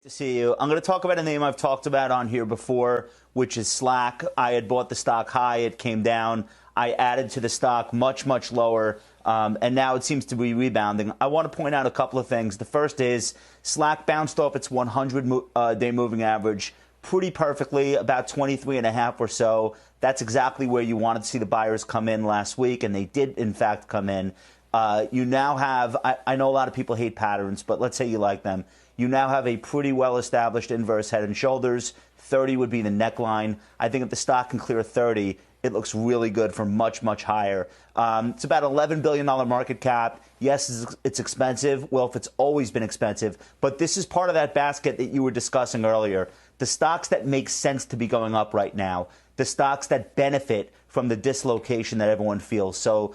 To see you. I'm going to talk about a name I've talked about on here before, which is Slack. I had bought the stock high. It came down. I added to the stock much, much lower, and now it seems to be rebounding. I want to point out a couple of things. The first is Slack bounced off its 100-day moving average pretty perfectly, about 23.5 or so. That's exactly where you wanted to see the buyers come in last week, and they did, in fact, come in. You now have, I know a lot of people hate patterns, but let's say you like them. You now have a pretty well-established inverse head and shoulders. 30 would be the neckline. I think if the stock can clear 30, it looks really good for much, much higher. It's about $11 billion market cap. Yes, it's expensive. Well, if it's always been expensive. But this is part of that basket that you were discussing earlier. The stocks that make sense to be going up right now. The stocks that benefit from the dislocation that everyone feels. So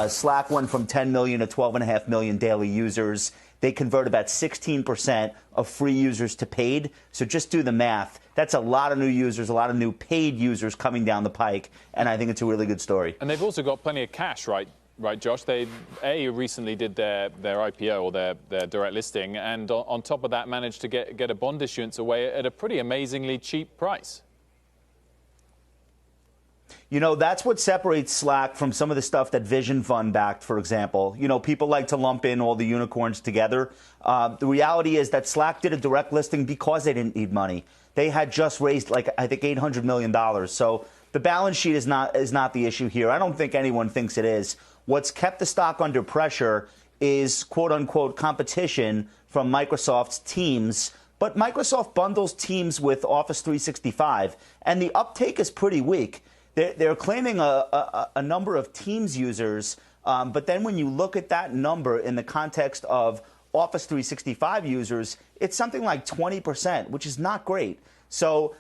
Slack went from 10 million to 12.5 million daily users. They convert about 16% of free users to paid. So just do the math. That's a lot of new users, a lot of new paid users coming down the pike. And I think it's a really good story. And they've also got plenty of cash, right, Josh? They, recently did their IPO or their direct listing. And on top of that, managed to get a bond issuance away at a pretty amazingly cheap price. You know, that's what separates Slack from some of the stuff that Vision Fund backed, for example. You know, people like to lump in all the unicorns together. The reality is that Slack did a direct listing because they didn't need money. They had just raised, like, I think $800 million. So the balance sheet is not the issue here. I don't think anyone thinks it is. What's kept the stock under pressure is, quote unquote, competition from Microsoft's Teams. But Microsoft bundles Teams with Office 365, and the uptake is pretty weak. They're claiming a number of Teams users, but then when you look at that number in the context of Office 365 users, it's something like 20%, which is not great. So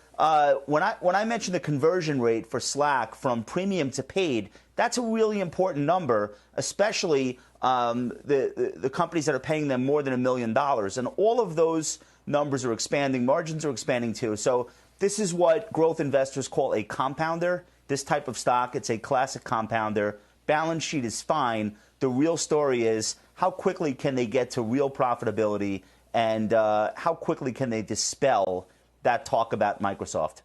when I mention the conversion rate for Slack from premium to paid, that's a really important number, especially the companies that are paying them more than $1 million. And all of those numbers are expanding. Margins are expanding, too. So this is what growth investors call a compounder. This type of stock, it's a classic compounder. Balance sheet is fine. The real story is how quickly can they get to real profitability, and how quickly can they dispel that talk about Microsoft.